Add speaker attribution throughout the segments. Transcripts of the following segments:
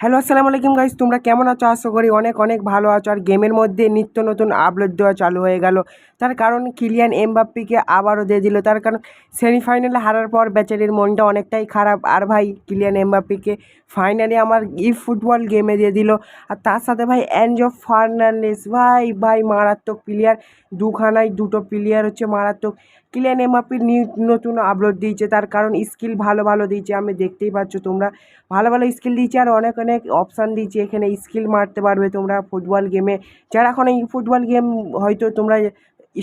Speaker 1: Hello আসসালামু আলাইকুম guys, তোমরা কেমন আছো? আশা করি অনেক অনেক ভালো আছো। আর গেমের মধ্যে নিত্য নতুন আপলোড দেওয়া চালু হয়ে গেল। তার কারণ কিলিয়ান এমবাপ্পেকে আবারও দিয়ে দিল। তার কারণ সেমিফাইনালে হারার পর বেচারির মনটা অনেকটাই খারাপ। আর ভাই কিলিয়ান এমবাপ্পেকে ফাইনালি আমার ই ফুটবল গেমে দিয়ে দিল। আর তার সাথে ভাই এনজো ফার্নান্ডেজ ভাই ভাই মারাত্মক প্লেয়ার। দুখানায় দুটো প্লেয়ার হচ্ছে মারাত্মক। কিলিয়ান এমবাপ্পে নতুন আপলোড দিয়েছে, তার কারণ স্কিল ভালো ভালো দিয়েছে, আমি দেখতেই পাচ্ছ তোমরা। ভালো ভালো স্কিল দিয়েছে আর অনেক অনেক অপশান দিয়েছে, এখানে স্কিল মারতে পারবে তোমরা ফুটবল গেমে। যারা এখন এই ফুটবল গেম হয়তো তোমরা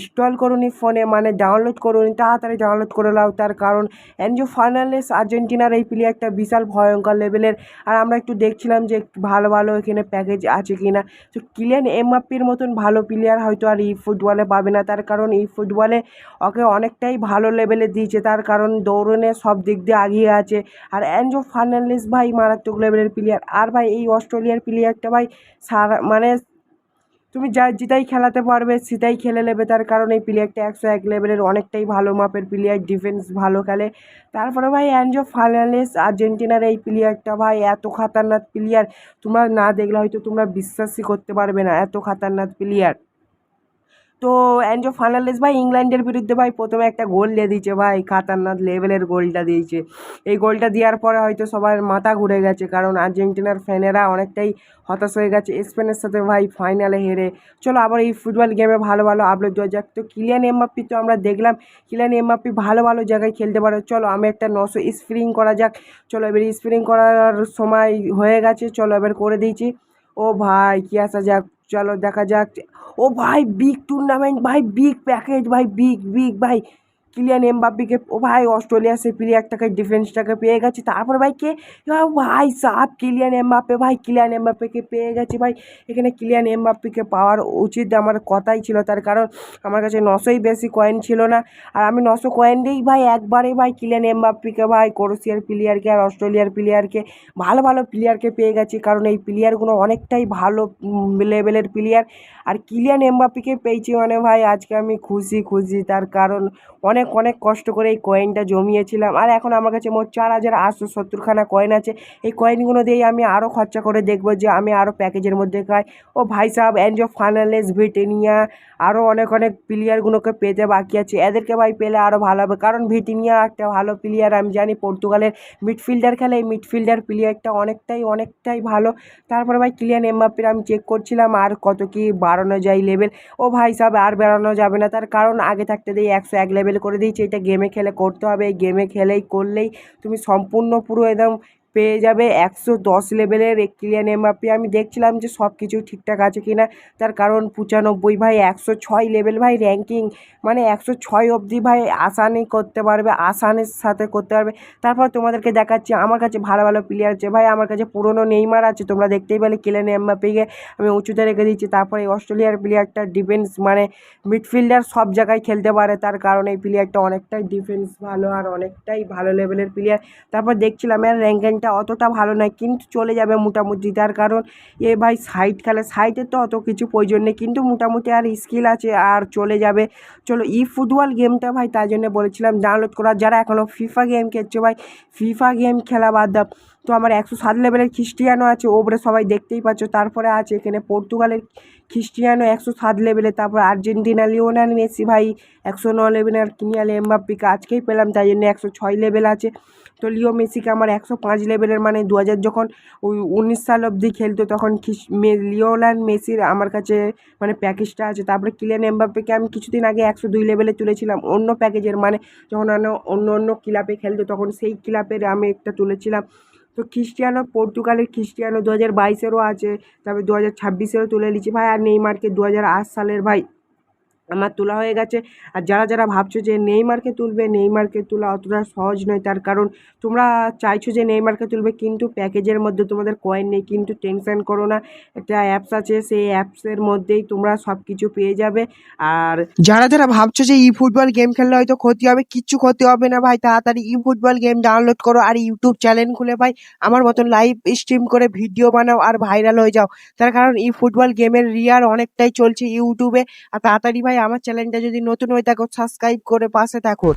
Speaker 1: ইনস্টল করোনি ফোনে, মানে ডাউনলোড করোনি, তাড়াতাড়ি ডাউনলোড করে নাও। তার কারণ এনজো ফার্নান্ডেজ আর্জেন্টিনার এই প্লেয়ারটা বিশাল ভয়ঙ্কর লেভেলের। আর আমরা একটু দেখছিলাম যে ভালো ভালো এখানে প্যাকেজ আছে কি না। তো কিলিয়ান এমবাপ্পের মতন ভালো প্লেয়ার হয়তো আর এই ফুটবলে পাবে না। তার কারণ এই ফুটবলে ওকে অনেকটাই ভালো লেভেলে দিয়েছে, তার কারণ দৌড়নে সব দিক দিয়ে আগিয়ে আছে। আর এনজো ফার্নান্ডেজ ভাই মারাত্মক লেভেলের প্লেয়ার। আর ভাই এই অস্ট্রেলিয়ার প্লেয়ারটা ভাই সারা মানে তুমি যা যেটাই খেলাতে পারবে সেটাই খেলে নেবে। তার কারণ এই প্লেয়ারটা 101 লেভেলের অনেকটাই ভালো মাপের প্লেয়ার, ডিফেন্স ভালো খেলে। তারপরে ভাই এনজো ফার্নান্ডেজ আর্জেন্টিনার এই প্লেয়ারটা ভাই এত খাতারনাক প্লেয়ার, তোমরা না দেখলে হয়তো তোমরা বিশ্বাসই করতে পারবে না, এত খাতারনাক প্লেয়ার। তো এনজো ফার্নান্ডেজ ভাই ইংল্যান্ডের বিরুদ্ধে ভাই প্রথমে একটা গোল দিয়ে দিয়েছে, ভাই খাতারনাক লেভেলের গোলটা দিয়েছে। এই গোলটা দেওয়ার পরে হয়তো সবার মাথা ঘুরে গেছে, কারণ আর্জেন্টিনার ফ্যানেরা অনেকটাই হতাশ হয়ে গেছে স্পেনের সাথে ভাই ফাইনালে হেরে। চলো আবার এই ফুটবল গেমে ভালো ভালো আপলোড দেওয়া যাক। তো কিলিয়ান এমবাপ্পে তো আমরা দেখলাম কিলিয়ান এমবাপ্পে ভালো ভালো জায়গায় খেলতে পারে। চলো আমি একটা 900 স্প্রিং করা যাক। চলো এবার স্প্রিং করার সময় হয়ে গেছে, চলো এবার করে দিয়েছি। ও ভাই কি আসা যাক, চলো দেখা যাক। ও ভাই বিগ টুর্নামেন্ট ভাই, বিগ প্যাকেজ ভাই, বিগ বিগ ভাই। কিলিয়ান এমবাপ্পেকে, ও ভাই অস্ট্রেলিয়া সেই প্লেয়ারটাকে ডিফেন্সটাকে পেয়ে গেছে। তারপর ভাই কে, ভাই সাব কিলিয়ান এমবাপ্পে ভাই, কিলিয়ান এমবাপ্পেকে পেয়ে গেছে ভাই। এখানে কিলিয়ান এমবাপ্পেকে পাওয়ার উচিত আমার কথাই ছিল, তার কারণ আমার কাছে 900ই বেশি কয়েন ছিল না। আর আমি 900 কয়েন দিয়েই ভাই একবারে ভাই কিলিয়ান এমবাপ্পেকে ভাই, ক্রোয়েশিয়ার প্লেয়ারকে আর অস্ট্রেলিয়ার প্লেয়ারকে ভালো ভালো প্লেয়ারকে পেয়ে গেছি, কারণ এই প্লেয়ারগুলো অনেকটাই ভালো লেভেলের প্লেয়ার। আর কিলিয়ান এমবাপ্পেকে পেয়েছি মানে ভাই আজকে আমি খুশি খুশি, তার কারণ অনেক অনেক কষ্ট করে এই কয়েনটা জমিয়েছিলাম। আর এখন আমার কাছে মোট 4870খানা কয়েন আছে। এই কয়েনগুলো দিয়েই আমি আরও খরচা করে দেখবো যে আমি আরও প্যাকেজের মধ্যে খাই। ও ভাই সাহেব এনজো ফার্নান্ডেজ, ভিটিনিয়া, আরও অনেক অনেক প্লেয়ারগুলোকে পেতে বাকি আছে। এদেরকে ভাই পেলে আরও ভালো হবে, কারণ ভিটিনিয়া একটা ভালো প্লেয়ার, আমি জানি পর্তুগালের মিডফিল্ডার খেলে। এই মিডফিল্ডার প্লেয়ারটা অনেকটাই অনেকটাই ভালো। তারপরে ভাই কিলিয়ান এমবাপ্পের আমি চেক করছিলাম আর কত কি বাড়ানো যায় লেভেল। ও ভাই সাহেব আর বেড়ানো যাবে না, তার কারণ আগে থাকতে দিয়ে 101 লেভেল করে দিয়েছে। এটা গেমে খেলে করতে হবে, এই গেমে খেলেই করলেই তুমি সম্পূর্ণ পুরো একদম পেয়ে যাবে 110 লেভেলের কিলিয়ান এমবাপ্পে। আমি দেখছিলাম যে সব কিছু ঠিকঠাক আছে কি না, তার কারণ 95 ভাই, 106 লেভেল ভাই র্যাঙ্কিং, মানে 106 অবধি ভাই আসানি করতে পারবে, আসানের সাথে করতে পারবে। তারপর তোমাদেরকে দেখাচ্ছি আমার কাছে ভালো ভালো প্লেয়ার আছে ভাই। আমার কাছে পুরনো নেইমার আছে, তোমরা দেখতেই পেলে কিলিয়ান এমবাপ্পেকে আমি উঁচুতে রেখে দিচ্ছি। তারপরে এই অস্ট্রেলিয়ার প্লেয়ারটা ডিফেন্স মানে মিডফিল্ডার সব জায়গায় খেলতে পারে, তার কারণে এই প্লেয়ারটা অনেকটাই ডিফেন্স ভালো আর অনেকটাই ভালো লেভেলের প্লেয়ার। তারপর দেখছিলাম এর র্যাঙ্কিংটা অতটা ভালো নয়, কিন্তু চলে যাবে মোটামুটি, তার কারণ এ ভাই সাইড খেলে, সাইডের তো অত কিছু প্রয়োজন নেই, কিন্তু মোটামুটি আর স্কিল আছে আর চলে যাবে। চলো ই ফুটবল গেমটা ভাই তাই জন্য বলেছিলাম ডাউনলোড করা। যারা এখনও ফিফা গেম খেলছে ভাই, ফিফা গেম খেলা বাদ দাও। তো আমার 107 লেভেলের খ্রিস্টিয়ানো আছে, ওপরে সবাই দেখতেই পাচ্ছ। তারপরে আছে এখানে পর্তুগালের খ্রিস্টিয়ানো 107 লেভেলে। তারপর আর্জেন্টিনা লিওনেল মেসি ভাই 109 লেভেলের। কিলিয়ান এমবাপ্পেকে আজকেই পেলাম তাই জন্য 106 লেভেল আছে। তো লিও মেসিকে আমার 105 লেভেলের, মানে 2000 যখন ওই 19 সাল অবধি খেলতো তখন লিওনেল মেসির আমার কাছে মানে প্যাকেজটা আছে। তারপরে কিলিয়ান এমবাপ্পেকে আমি কিছুদিন আগে 102 লেভেলে তুলেছিলাম অন্য প্যাকেজের, মানে যখন অন্য অন্য ক্লাবে খেলতো তখন সেই ক্লাবের আমি একটা তুলেছিলাম। তো খ্রিস্টিয়ানো, পর্তুগালের খ্রিস্টিয়ানো 2022-এরও আছে, তারপরে 2026-এরও তুলে নিচ্ছি ভাই। আর নেইমারকে 2008 সালের ভাই আমার তোলা হয়ে গেছে। আর যারা যারা ভাবছো যে নেইমারকে তুলবে, নেইমারকে তোলা অতটা সহজ নয়, তার কারণ তোমরা চাইছো যে নেইমারকে তুলবে কিন্তু প্যাকেজের মধ্যে তোমাদের কয়েন নেই, কিন্তু টেনশন করো না, একটা অ্যাপস আছে, সেই অ্যাপসের মধ্যেই তোমরা সব কিছু পেয়ে যাবে। আর যারা যারা ভাবছো যে ই ফুটবল গেম খেললে হয়তো ক্ষতি হবে, কিচ্ছু ক্ষতি হবে না ভাই। তাড়াতাড়ি ই ফুটবল গেম ডাউনলোড করো আর ইউটিউব চ্যানেল খুলে ভাই আমার মতন লাইভ স্ট্রিম করে ভিডিও বানাও আর ভাইরাল হয়ে যাও। তার কারণ ই ফুটবল গেমের রিয়ার অনেকটাই চলছে ইউটিউবে। আর তাড়াতাড়ি ভাই আমার চ্যানেলটা যদি নতুন হয়ে থাকো সাবস্ক্রাইব করে পাশে থাকুন।